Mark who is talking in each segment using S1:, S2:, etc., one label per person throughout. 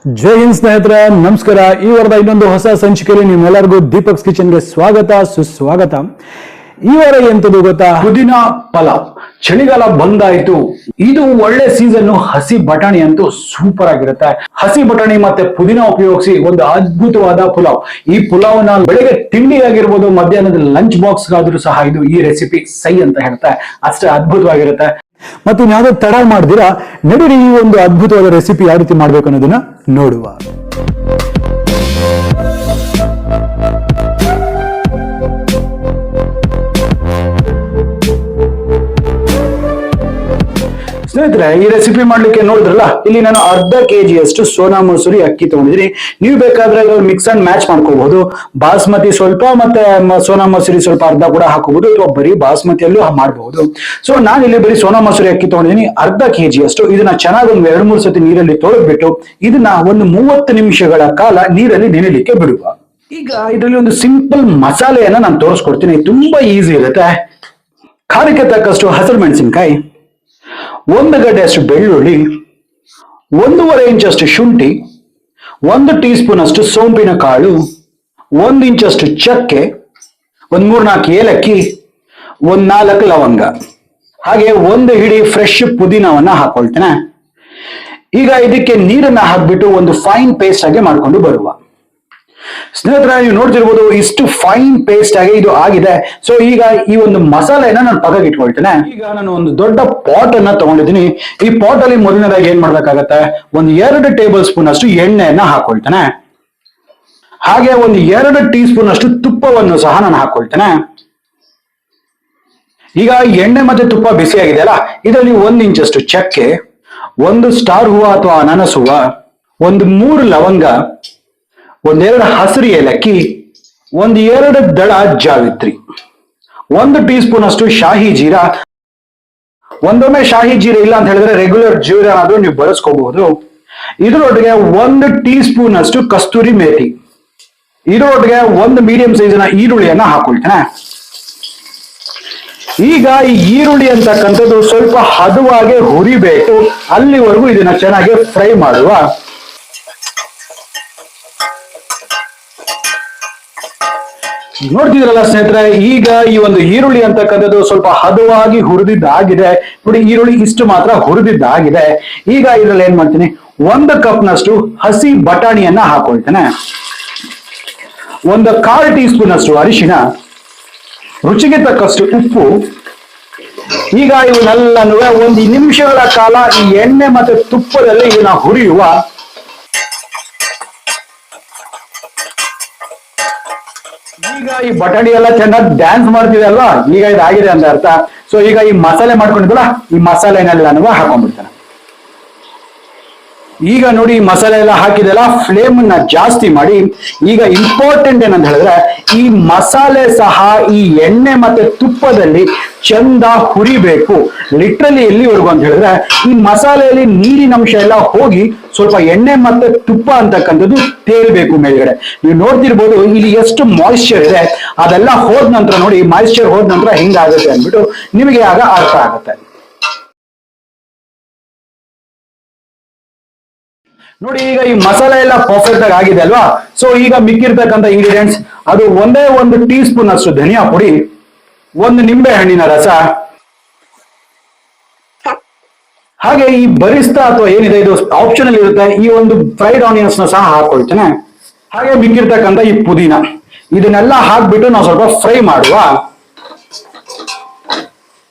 S1: ಜೈ ಹಿಂದ್ ಸ್ನೇಹಿತರೆ, ನಮಸ್ಕಾರ. ಈ ವಾರದ ಇನ್ನೊಂದು ಹೊಸ ಸಂಚಿಕೆಯಲ್ಲಿ ನಿಮ್ಮೆಲ್ಲರಿಗೂ ದೀಪಕ್ಸ್ ಕಿಚನ್ಗೆ ಸ್ವಾಗತ ಸುಸ್ವಾಗತ. ಈ ವಾರ ಎಂತದು ಗೊತ್ತಾ?
S2: ಪುದೀನ ಪಲಾವ್. ಚಳಿಗಾಲ ಬಂದಾಯ್ತು. ಇದು ಒಳ್ಳೆ ಸೀಸನ್. ಹಸಿ ಬಟಾಣಿ ಅಂತೂ ಸೂಪರ್ ಆಗಿರುತ್ತೆ. ಹಸಿ ಬಟಾಣಿ ಮತ್ತೆ ಪುದೀನ ಉಪಯೋಗಿಸಿ ಒಂದು ಅದ್ಭುತವಾದ ಪುಲಾವ್. ಈ ಪುಲಾವ್ನ ಬೆಳಗ್ಗೆ ತಿಂಡಿ ಆಗಿರ್ಬೋದು, ಮಧ್ಯಾಹ್ನದ ಲಂಚ್ ಬಾಕ್ಸ್ ಆದ್ರೂ ಸಹ ಇದು ಈ ರೆಸಿಪಿ ಸೈ ಅಂತ ಹೇಳ್ತಾ ಅಷ್ಟೇ ಅದ್ಭುತವಾಗಿರುತ್ತೆ.
S1: ಮತ್ತು ಯಾವ್ದೋ ತಡ ಮಾಡಿದಿರಾ, ನಡೀರಿ ಈ ಒಂದು ಅದ್ಭುತವಾದ ರೆಸಿಪಿ ಯಾವ ರೀತಿ ಮಾಡ್ಬೇಕು ಅನ್ನೋದನ್ನ ನೋಡುವ.
S2: ಸ್ನೇಹಿತರೆ, ಈ ರೆಸಿಪಿ ಮಾಡ್ಲಿಕ್ಕೆ ನೋಡಿದ್ರಲ್ಲ, ಇಲ್ಲಿ ನಾನು ಅರ್ಧ ಕೆಜಿಯಷ್ಟು ಸೋನಾ ಮಸೂರಿ ಅಕ್ಕಿ ತಗೊಂಡಿದ್ದೀನಿ. ನೀವು ಬೇಕಾದ್ರೆ ಮಿಕ್ಸ್ ಅಂಡ್ ಮ್ಯಾಚ್ ಮಾಡ್ಕೋಬಹುದು. ಬಾಸ್ಮತಿ ಸ್ವಲ್ಪ ಮತ್ತೆ ಸೋನಾ ಮಸೂರಿ ಸ್ವಲ್ಪ ಅರ್ಧ ಕೂಡ ಹಾಕೋಬಹುದು, ಅಥವಾ ಬರೀ ಬಾಸ್ಮತಿಯಲ್ಲೂ ಮಾಡಬಹುದು. ಸೊ ನಾನು ಇಲ್ಲಿ ಬರೀ ಸೋನಾ ಮಸೂರಿ ಅಕ್ಕಿ ತಗೊಂಡಿದ್ದೀನಿ ಅರ್ಧ ಕೆಜಿಯಷ್ಟು. ಇದನ್ನ ಚೆನ್ನಾಗಿ ಒಂದು 2-3 ಸತಿ ನೀರಲ್ಲಿ ತೊಳೆದ್ಬಿಟ್ಟು ಇದನ್ನ ಒಂದು 30 ನಿಮಿಷಗಳ ಕಾಲ ನೀರಲ್ಲಿ ನೆನೆಲಿಕ್ಕೆ ಬಿಡುವ. ಈಗ ಇದರಲ್ಲಿ ಒಂದು ಸಿಂಪಲ್ ಮಸಾಲೆಯನ್ನ ನಾನು ತೋರಿಸ್ಕೊಡ್ತೀನಿ. ತುಂಬಾ ಈಸಿ ಇರುತ್ತೆ. ಖಾರಕ್ಕೆ ತಕ್ಕಷ್ಟು ಹಸಿರು ಮೆಣಸಿನಕಾಯಿ, 1 ಗಡ್ಡೆಯಷ್ಟು ಬೆಳ್ಳುಳ್ಳಿ, 1.5 ಇಂಚಷ್ಟು ಶುಂಠಿ, 1 ಟೀ ಸ್ಪೂನ್ ಅಷ್ಟು ಸೋಂಪಿನ ಕಾಳು, 1 ಇಂಚಷ್ಟು ಚಕ್ಕೆ, 3-4 ಏಲಕ್ಕಿ, 4 ಲವಂಗ, ಹಾಗೆ 1 ಹಿಡಿ ಫ್ರೆಶ್ ಪುದೀನವನ್ನ ಹಾಕೊಳ್ತೇನೆ. ಈಗ ಇದಕ್ಕೆ ನೀರನ್ನ ಹಾಕ್ಬಿಟ್ಟು ಒಂದು ಫೈನ್ ಪೇಸ್ಟ್ ಆಗಿ ಮಾಡ್ಕೊಂಡು ಬರುವ. ಸ್ನೇಹಿತರೆ, ನೀವು ನೋಡ್ತಿರ್ಬೋದು ಇಷ್ಟು ಫೈನ್ ಪೇಸ್ಟ್ ಆಗಿ ಇದು ಆಗಿದೆ. ಸೊ ಈಗ ಈ ಒಂದು ಮಸಾಲೆನ ನಾನು ಪಕ್ಕಕ್ಕೆ ಇಟ್ಕೊಳ್ತೇನೆ. ಈಗ ನಾನು ಒಂದು ದೊಡ್ಡ ಪಾಟ್ ಅನ್ನ ತಗೊಂಡಿದ್ದೀನಿ. ಈ ಪಾಟ್ ಅಲ್ಲಿ ಮೊದಲನೇದಾಗಿ ಏನ್ ಮಾಡ್ಬೇಕಾಗತ್ತೆ, 2 ಟೇಬಲ್ ಸ್ಪೂನ್ ಅಷ್ಟು ಎಣ್ಣೆಯನ್ನ ಹಾಕೊಳ್ತೇನೆ. ಹಾಗೆ 2 ಟೀ ಸ್ಪೂನ್ ಅಷ್ಟು ತುಪ್ಪವನ್ನು ಸಹ ನಾನು ಹಾಕೊಳ್ತೇನೆ. ಈಗ ಎಣ್ಣೆ ಮತ್ತೆ ತುಪ್ಪ ಬಿಸಿ ಆಗಿದೆಯಲ್ಲ, ಇದರಲ್ಲಿ 1 ಇಂಚಷ್ಟು ಚಕ್ಕೆ, 1 ಸ್ಟಾರ್ ಹೂವ ಅಥವಾ ಅನಾನಸ್ ಹೂವ, 3 ಲವಂಗ, 2 ಹಸಿರು ಏಲಕ್ಕಿ, 2 ದಳ ಜಾವಿತ್ರಿ, 1 ಟೀ ಸ್ಪೂನ್ ಅಷ್ಟು ಶಾಹಿ ಜೀರಾ. ಒಂದೊಮ್ಮೆ ಶಾಹಿ ಜೀರಾ ಇಲ್ಲ ಅಂತ ಹೇಳಿದ್ರೆ ರೆಗ್ಯುಲರ್ ಜೀರಾ ಆದ್ರೂ ನೀವು ಬಳಸ್ಕೋಬಹುದು. ಇದರೊಟ್ಟಿಗೆ 1 ಟೀ ಸ್ಪೂನ್ ಅಷ್ಟು ಕಸ್ತೂರಿ ಮೇಥಿ, ಇದರೊಟ್ಟಿಗೆ 1 ಮೀಡಿಯಂ ಸೈಜಿನ ಈರುಳ್ಳಿಯನ್ನ ಹಾಕೊಳ್ತೇನೆ. ಈಗ ಈ ಈರುಳ್ಳಿ ಅಂತಕ್ಕಂಥದ್ದು ಸ್ವಲ್ಪ ಹದವಾಗಿ ಹುರಿಬೇಕು. ಅಲ್ಲಿವರೆಗೂ ಇದನ್ನ ಚೆನ್ನಾಗಿ ಫ್ರೈ ಮಾಡುವ. ನೋಡ್ತಿದ್ರಲ್ಲ ಸ್ನೇಹಿತರೆ, ಈಗ ಈ ಒಂದು ಈರುಳ್ಳಿ ಅಂತಕ್ಕಂಥದ್ದು ಸ್ವಲ್ಪ ಹದವಾಗಿ ಹುರಿದಿದ್ದಾಗಿದೆ. ನೋಡಿ, ಈರುಳ್ಳಿ ಇಷ್ಟು ಮಾತ್ರ ಹುರಿದಿದ್ದಾಗಿದೆ. ಈಗ ಇದ್ರಲ್ಲಿ ಏನ್ ಮಾಡ್ತೀನಿ, 1 ಕಪ್ನಷ್ಟು ಹಸಿ ಬಟಾಣಿಯನ್ನ ಹಾಕೊಳ್ತೇನೆ. 1/4 ಟೀ ಸ್ಪೂನ್ ಅಷ್ಟು ಅರಿಶಿಣ, ರುಚಿಗೆ ತಕ್ಕಷ್ಟು ಉಪ್ಪು. ಈಗ ಇವನ್ನೆಲ್ಲನೂ 1 ನಿಮಿಷಗಳ ಕಾಲ ಈ ಎಣ್ಣೆ ಮತ್ತೆ ತುಪ್ಪದಲ್ಲಿ ಇವನ್ನ ಹುರಿಯುವ. ಈಗ ಈ ಬಟಾಣಿ ಎಲ್ಲ ಚೆನ್ನಾಗಿ ಡ್ಯಾನ್ಸ್ ಮಾಡ್ತಿದೆ ಅಲ್ವಾ, ಈಗ ಇದಾಗಿದೆ ಅಂತ ಅರ್ಥ. ಸೊ ಈಗ ಈ ಮಸಾಲೆ ಮಾಡ್ಕೊಂಡಿದ್ವಲ್ಲ, ಈ ಮಸಾಲೆನೆಲ್ಲ ಹಾಕೊಂಡ್ಬಿಡ್ತೇನೆ. ಈಗ ನೋಡಿ, ಈ ಮಸಾಲೆ ಎಲ್ಲ ಹಾಕಿದೆಲ್ಲ, ಫ್ಲೇಮ್ ನ ಜಾಸ್ತಿ ಮಾಡಿ. ಈಗ ಇಂಪಾರ್ಟೆಂಟ್ ಏನಂತ ಹೇಳಿದ್ರೆ, ಈ ಮಸಾಲೆ ಸಹ ಈ ಎಣ್ಣೆ ಮತ್ತೆ ತುಪ್ಪದಲ್ಲಿ ಚಂದ ಹುರಿಬೇಕು. ಲಿಟ್ರಲಿ ಎಲ್ಲಿವರೆಗೂ ಅಂತ ಹೇಳಿದ್ರೆ, ಈ ಮಸಾಲೆಯಲ್ಲಿ ನೀರಿನ ಅಂಶ ಎಲ್ಲ ಹೋಗಿ ಸ್ವಲ್ಪ ಎಣ್ಣೆ ಮತ್ತೆ ತುಪ್ಪ ಅಂತಕ್ಕಂಥದ್ದು ತೇಲ್ಬೇಕು ಮೇಲ್ಗಡೆ. ನೀವು ನೋಡ್ತಿರ್ಬೋದು ಇಲ್ಲಿ ಎಷ್ಟು ಮಾಯಿಶ್ಚರ್ ಇದೆ. ಅದೆಲ್ಲ ಹೋದ ನಂತರ ನೋಡಿ, ಮಾಯಿಶ್ಚರ್ ಹೋದ ನಂತರ ಹೆಂಗಾಗುತ್ತೆ ಅಂದ್ಬಿಟ್ಟು ನಿಮಗೆ ಆಗ ಅರ್ಥ ಆಗುತ್ತೆ. ನೋಡಿ, ಈಗ ಈ ಮಸಾಲೆ ಎಲ್ಲ ಪರ್ಫೆಕ್ಟ್ ಆಗಿ ಆಗಿದೆ ಅಲ್ವಾ. ಸೊ ಈಗ ಮಿಕ್ಕಿರ್ತಕ್ಕಂಥ ಇಂಗ್ರೀಡಿಯೆಂಟ್ಸ್, ಅದು 1 ಟೀ ಸ್ಪೂನ್ ಅಷ್ಟು ಧನಿಯಾ ಪುಡಿ, 1 ನಿಂಬೆ ಹಣ್ಣಿನ ರಸ, ಹಾಗೆ ಈ ಬರಿಸ್ತಾ ಅಥವಾ ಏನಿದೆ ಇದು ಆಪ್ಷನಲ್ ಇರುತ್ತೆ, ಈ ಒಂದು ಫ್ರೈಡ್ ಆನಿಯನ್ಸ್ ನ ಸಹ ಹಾಕೊಳ್ತೇನೆ. ಹಾಗೆ ಮಿಕ್ಕಿರ್ತಕ್ಕಂಥ ಈ ಪುದೀನ, ಇದನ್ನೆಲ್ಲ ಹಾಕ್ಬಿಟ್ಟು ನಾವು ಸ್ವಲ್ಪ ಫ್ರೈ ಮಾಡುವ.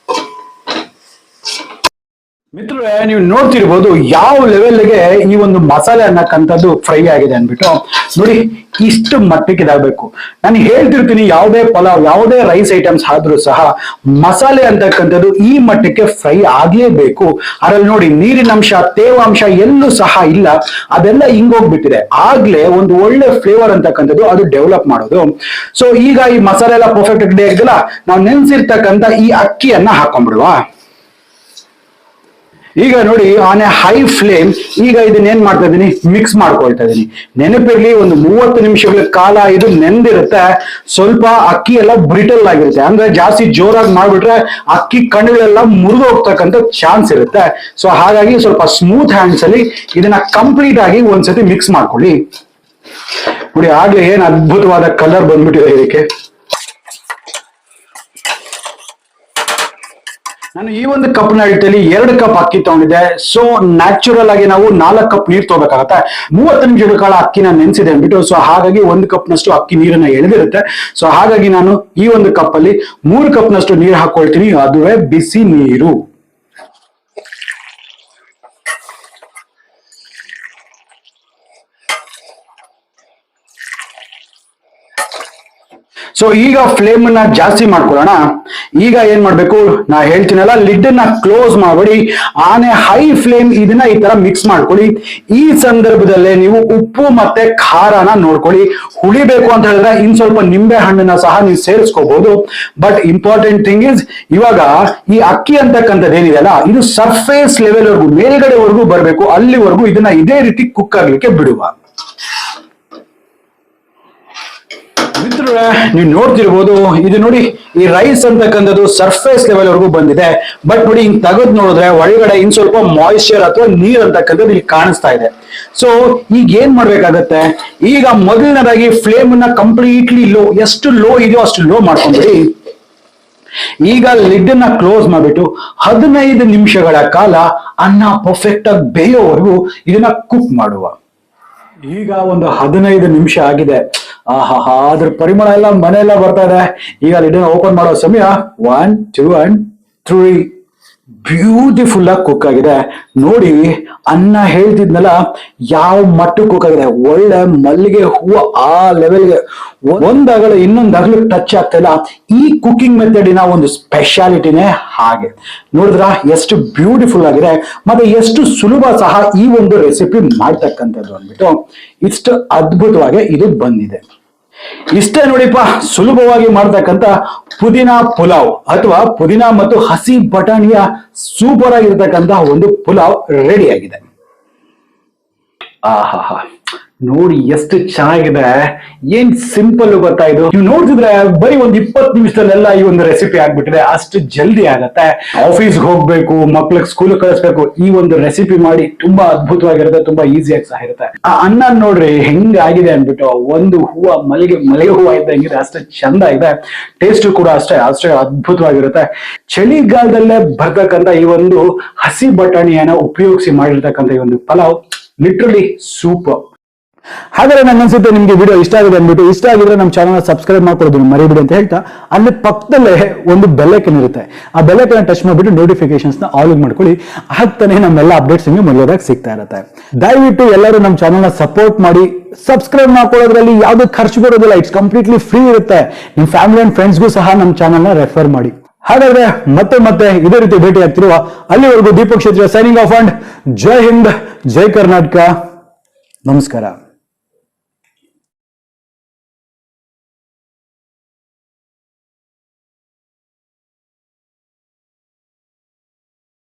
S2: ಮಿತ್ರರೇ, ನೀವು ನೋಡ್ತಿರ್ಬೋದು ಯಾವ ಲೆವೆಲ್ಗೆ ಈ ಒಂದು ಮಸಾಲೆ ಅನ್ನಕ್ಕಂಥದ್ದು ಫ್ರೈ ಆಗಿದೆ ಅಂದ್ಬಿಟ್ಟು. ನೋಡಿ, ಇಷ್ಟು ಮಟ್ಟಕ್ಕೆ ಇದಾಗಬೇಕು. ನಾನು ಹೇಳ್ತಿರ್ತೀನಿ, ಯಾವುದೇ ಪಲಾವ್, ಯಾವುದೇ ರೈಸ್ ಐಟಮ್ಸ್ ಆದ್ರೂ ಸಹ ಮಸಾಲೆ ಅಂತಕ್ಕಂಥದ್ದು ಈ ಮಟ್ಟಕ್ಕೆ ಫ್ರೈ ಆಗಲೇಬೇಕು. ಅದ್ರಲ್ಲಿ ನೋಡಿ, ನೀರಿನ ಅಂಶ, ತೇವಾಂಶ ಎಲ್ಲೂ ಸಹ ಇಲ್ಲ. ಅದೆಲ್ಲ ಹಿಂಗೋಗ್ಬಿಟ್ಟಿದೆ. ಆಗ್ಲೇ ಒಂದು ಒಳ್ಳೆ ಫ್ಲೇವರ್ ಅಂತಕ್ಕಂಥದ್ದು ಅದು ಡೆವಲಪ್ ಮಾಡೋದು. ಸೊ ಈಗ ಈ ಮಸಾಲೆ ಎಲ್ಲ ಪರ್ಫೆಕ್ಟ್ ರೆಡಿ ಆಗಿದೆಯಲ್ಲ, ನಾವು ನೆನ್ಸಿರ್ತಕ್ಕಂಥ ಈ ಅಕ್ಕಿಯನ್ನ ಹಾಕೊಂಡ್ಬಿಡುವ. ಈಗ ನೋಡಿ ಆನ್ ಎ ಹೈ ಫ್ಲೇಮ್ ಈಗ ಇದನ್ನ ಏನ್ ಮಾಡ್ತಾ ಇದೀನಿ, ಮಿಕ್ಸ್ ಮಾಡ್ಕೊಳ್ತಾ ಇದೀನಿ. ನೆನಪಿರ್ಲಿ, ಒಂದು 30 ನಿಮಿಷಗಳ ಕಾಲ ಇದು ನೆಂದಿರುತ್ತೆ. ಸ್ವಲ್ಪ ಅಕ್ಕಿ ಎಲ್ಲ ಬ್ರಿಟಲ್ ಆಗಿರುತ್ತೆ, ಅಂದ್ರೆ ಜಾಸ್ತಿ ಜೋರಾಗಿ ಮಾಡ್ಬಿಟ್ರೆ ಅಕ್ಕಿ ಕಣ್ಣುಗಳೆಲ್ಲ ಮುರಿದು ಹೋಗ್ತಕ್ಕಂಥ ಚಾನ್ಸ್ ಇರುತ್ತೆ. ಸೊ ಹಾಗಾಗಿ ಸ್ವಲ್ಪ ಸ್ಮೂತ್ ಹ್ಯಾಂಡ್ಸ್ ಅಲ್ಲಿ ಇದನ್ನ ಕಂಪ್ಲೀಟ್ ಆಗಿ ಒಂದ್ಸತಿ ಮಿಕ್ಸ್ ಮಾಡ್ಕೊಳ್ಳಿ. ನೋಡಿ ಆಗ್ಲೇ ಏನ್ ಅದ್ಭುತವಾದ ಕಲರ್ ಬಂದ್ಬಿಟ್ಟಿದೆ ಇದಕ್ಕೆ. ನಾನು ಈ ಒಂದು ಕಪ್ನ ಅಳತೆಯಲ್ಲಿ 2 ಕಪ್ ಅಕ್ಕಿ ತಗೊಂಡಿದ್ದೆ. ಸೊ ನ್ಯಾಚುರಲ್ ಆಗಿ ನಾವು 4 ಕಪ್ ನೀರು ತಗೋಬೇಕಾಗತ್ತೆ. 30 ನಿಮಿಷಗಳ ಕಾಲ ಅಕ್ಕಿನ ನೆನೆಸಿದೆ ಅಂದ್ಬಿಟ್ಟು, ಸೊ ಹಾಗಾಗಿ 1 ಕಪ್ ನಷ್ಟು ಅಕ್ಕಿ ನೀರನ್ನ ಎಳೆದಿರುತ್ತೆ. ಸೊ ಹಾಗಾಗಿ ನಾನು ಈ ಒಂದು ಕಪ್ ಅಲ್ಲಿ 3 ಕಪ್ ನಷ್ಟು ನೀರು ಹಾಕೊಳ್ತೀನಿ, ಅದುವೇ ಬಿಸಿ ನೀರು. ಸೊ ಈಗ ಫ್ಲೇಮ್ ಅನ್ನ ಜಾಸ್ತಿ ಮಾಡ್ಕೊಳ್ಳೋಣ. ಈಗ ಏನ್ ಮಾಡ್ಬೇಕು, ನಾ ಹೇಳ್ತೀನಲ್ಲ, ಲಿಡ್ ಅನ್ನ ಕ್ಲೋಸ್ ಮಾಡಿ ಆನ್ ಎ ಹೈ ಫ್ಲೇಮ್ ಇದನ್ನ ಈ ತರ ಮಿಕ್ಸ್ ಮಾಡ್ಕೊಳ್ಳಿ. ಈ ಸಂದರ್ಭದಲ್ಲೇ ನೀವು ಉಪ್ಪು ಮತ್ತೆ ಖಾರನ ನೋಡ್ಕೊಳ್ಳಿ. ಹುಳಿಬೇಕು ಅಂತ ಹೇಳಿದ್ರೆ ಇನ್ ಸ್ವಲ್ಪ ನಿಂಬೆ ಹಣ್ಣನ್ನ ಸಹ ನೀವು ಸೇರಿಸ್ಕೋಬಹುದು. ಬಟ್ ಇಂಪಾರ್ಟೆಂಟ್ ಥಿಂಗ್ ಇಸ್, ಇವಾಗ ಈ ಅಕ್ಕಿ ಅಂತಕ್ಕಂಥದ್ದು ಏನಿದೆಯಲ್ಲ, ಇದು ಸರ್ಫೇಸ್ ಲೆವೆಲ್ ವರ್ಗು, ಮೇಲ್ಗಡೆವರೆಗೂ ಬರಬೇಕು. ಅಲ್ಲಿವರೆಗೂ ಇದನ್ನ ಇದೇ ರೀತಿ ಕುಕ್ ಆಗ್ಲಿಕ್ಕೆ ಬಿಡುವ. ಮಿತ್ರರೇ, ನೀವು ನೋಡ್ತಿರ್ಬೋದು, ಇದು ನೋಡಿ ಈ ರೈಸ್ ಅಂತಕ್ಕಂಥದ್ದು ಸರ್ಫೇಸ್ ಲೆವೆಲ್ ವರೆಗೂ ಬಂದಿದೆ. ಬಟ್ ನೋಡಿ ಹಿಂಗ್ ತೆಗೆದು ನೋಡಿದ್ರೆ ಒಳಗಡೆ ಇನ್ ಸ್ವಲ್ಪ ಮಾಯಿಶ್ಚರ್ ಅಥವಾ ನೀರ್ ಅಂತಕ್ಕಂಥದ್ದು ಇಲ್ಲಿ ಕಾಣಿಸ್ತಾ ಇದೆ. ಸೊ ಈಗ ಏನ್ ಮಾಡ್ಬೇಕಾಗತ್ತೆ, ಈಗ ಮೊದಲನೇದಾಗಿ ಫ್ಲೇಮ್ ಅನ್ನ ಕಂಪ್ಲೀಟ್ಲಿ ಲೋ, ಎಷ್ಟು ಲೋ ಇದೆಯೋ ಅಷ್ಟು ಲೋ ಮಾಡ್ಕೊಂಡ್ಬಿಡಿ. ಈಗ ಲಿಡ್ ಅನ್ನ ಕ್ಲೋಸ್ ಮಾಡ್ಬಿಟ್ಟು 15 ನಿಮಿಷಗಳ ಕಾಲ ಅನ್ನ ಪರ್ಫೆಕ್ಟ್ ಆಗಿ ಬೇಯೋವರೆಗೂ ಇದನ್ನ ಕುಕ್ ಮಾಡುವ. ಈಗ ಒಂದು 15 ನಿಮಿಷ ಆಗಿದೆ. ಅದ್ರ ಪರಿಮಳ ಎಲ್ಲ ಮನೆಯೆಲ್ಲ ಬರ್ತಾ ಇದೆ. ಈಗ ಲಿಡ್ ಓಪನ್ ಮಾಡೋ ಸಮಯ 1, 2 and 3. ಬ್ಯೂಟಿಫುಲ್ ಆಗಿ ಕುಕ್ ಆಗಿದೆ. ನೋಡಿ, ಅನ್ನ ಹೇಳ್ತಿದ್ನಲ್ಲ ಯಾವ ಮಟ್ಟಕ್ಕೆ ಕುಕ್ ಆಗಿದೆ. ಒಳ್ಳೆ ಮಲ್ಲಿಗೆ ಹೂವು ಆ ಲೆವೆಲ್ಗೆ, ಒಂದಾಗಲು ಇನ್ನೊಂದಾಗಲು ಟಚ್ ಆಗ್ತಾ ಇಲ್ಲ. ಈ ಕುಕಿಂಗ್ ಮೆಥಡಿನ ಒಂದು ಸ್ಪೆಷಾಲಿಟಿನೇ ಹಾಗೆ. ನೋಡಿದ್ರ ಎಷ್ಟು ಬ್ಯೂಟಿಫುಲ್ ಆಗಿದೆ, ಮತ್ತೆ ಎಷ್ಟು ಸುಲಭ ಸಹ ಈ ಒಂದು ರೆಸಿಪಿ ಮಾಡ್ತಕ್ಕಂಥದ್ದು ಅಂದ್ಬಿಟ್ಟು ಇಷ್ಟು ಅದ್ಭುತವಾಗಿ ಇದು ಬಂದಿದೆ. ಇಷ್ಟೇ ನೋಡಿಪ್ಪ, ಸುಲಭವಾಗಿ ಮಾಡ್ತಕ್ಕಂಥ ಪುದೀನಾ ಪುಲಾವ್ ಅಥವಾ ಪುದೀನಾ ಮತ್ತು ಹಸಿ ಬಟಾಣಿಯ ಸೂಪರ್ ಆಗಿರ್ತಕ್ಕಂಥ ಒಂದು ಪುಲಾವ್ ರೆಡಿ ಆಗಿದೆ. ಆಹಾ, ನೋಡಿ ಎಷ್ಟು ಚೆನ್ನಾಗಿದೆ. ಏನ್ ಸಿಂಪಲ್ ಗೊತ್ತಾ ಇದು. ನೀವು ನೋಡ್ತಿದ್ರೆ ಬರೀ ಒಂದು 20 ನಿಮಿಷದಲ್ಲೆಲ್ಲ ಈ ಒಂದು ರೆಸಿಪಿ ಆಗ್ಬಿಟ್ಟಿದೆ. ಅಷ್ಟು ಜಲ್ದಿ ಆಗತ್ತೆ. ಆಫೀಸ್ಗೆ ಹೋಗ್ಬೇಕು, ಮಕ್ಳಿಗೆ ಸ್ಕೂಲ್ ಕಳಿಸ್ಬೇಕು, ಈ ಒಂದು ರೆಸಿಪಿ ಮಾಡಿ ತುಂಬಾ ಅದ್ಭುತವಾಗಿರುತ್ತೆ, ತುಂಬಾ ಈಸಿಯಾಗಿ ಸಹ ಇರುತ್ತೆ. ಆ ಅನ್ನ ನೋಡ್ರಿ ಹೆಂಗ್ ಆಗಿದೆ ಅನ್ಬಿಟ್ಟು, ಒಂದು ಹೂವು ಮಲ್ಲಿಗೆ ಹೂವು ಇದ್ದಂಗಿದೆ, ಅಷ್ಟೇ ಚಂದ ಇದೆ. ಟೇಸ್ಟ್ ಕೂಡ ಅಷ್ಟೇ ಅದ್ಭುತವಾಗಿರುತ್ತೆ. ಚಳಿಗಾಲದಲ್ಲೇ ಬರ್ತಕ್ಕಂಥ ಈ ಒಂದು ಹಸಿ ಬಟಾಣಿಯನ್ನ ಉಪಯೋಗಿಸಿ ಮಾಡಿರ್ತಕ್ಕಂಥ ಈ ಒಂದು ಪಲಾವ್ ಲಿಟ್ರಲಿ ಸೂಪರ್.
S1: ಹಾಗಾದ್ರೆ ನಂಗೆ ಅನ್ಸುತ್ತೆ ನಿಮ್ಗೆ ವಿಡಿಯೋ ಇಷ್ಟ ಆಗಿದೆ ಅಂದ್ಬಿಟ್ಟು, ಇಷ್ಟ ಆಗಿದ್ರೆ ನಮ್ಮ ಚಾನಲ್ ಸಬ್ಸ್ಕ್ರೈಬ್ ಮಾಡ್ಕೊಳ್ಳೋದು ಮರಿಬಿಡಿ ಅಂತ ಹೇಳ್ತಾ, ಅಲ್ಲಿ ಪಕ್ಕದಲ್ಲೇ ಒಂದು ಬೆಲ್ಲೈಕನ್ ಇರುತ್ತೆ. ಆ ಬೆಲ್ಲೈಕನ್ ಟಚ್ ಮಾಡಿಬಿಟ್ಟು ನೋಟಿಫಿಕೇಶನ್ಸ್ ನ ಆಲ್ ಮಾಡ್ಕೊಳ್ಳಿ. ಆಗ್ತಾನೆ ನಮ್ಮೆಲ್ಲ ಅಪ್ಡೇಟ್ಸ್ ನಿಮಗೆ ಮೊದಲಾಗಿ ಸಿಗ್ತಾ ಇರುತ್ತೆ. ದಯವಿಟ್ಟು ಎಲ್ಲರೂ ನಮ್ಮ ಚಾನಲ್ನ ಸಪೋರ್ಟ್ ಮಾಡಿ. ಸಬ್ಸ್ಕ್ರೈಬ್ ಮಾಡ್ಕೊಳ್ಳೋದ್ರಲ್ಲಿ ಯಾವ್ದು ಖರ್ಚು ಬರೋದಿಲ್ಲ, ಇಟ್ಸ್ ಕಂಪ್ಲೀಟ್ಲಿ ಫ್ರೀ ಇರುತ್ತೆ. ನಿಮ್ ಫ್ಯಾಮಿಲಿ ಅಂಡ್ ಫ್ರೆಂಡ್ಸ್ಗೂ ಸಹ ನಮ್ಮ ಚಾನಲ್ನ ರೆಫರ್ ಮಾಡಿ. ಹಾಗಾದ್ರೆ ಮತ್ತೆ ಇದೇ ರೀತಿ ಭೇಟಿ ಆಗ್ತಿರುವ ಅಲ್ಲಿವರೆಗೂ ದೀಪಕ್ ಕ್ಷೇತ್ರ ಸೈನಿಂಗ್ ಆಫ್ ಅಂಡ್ ಜೈ ಹಿಂದ್, ಜೈ ಕರ್ನಾಟಕ, ನಮಸ್ಕಾರ.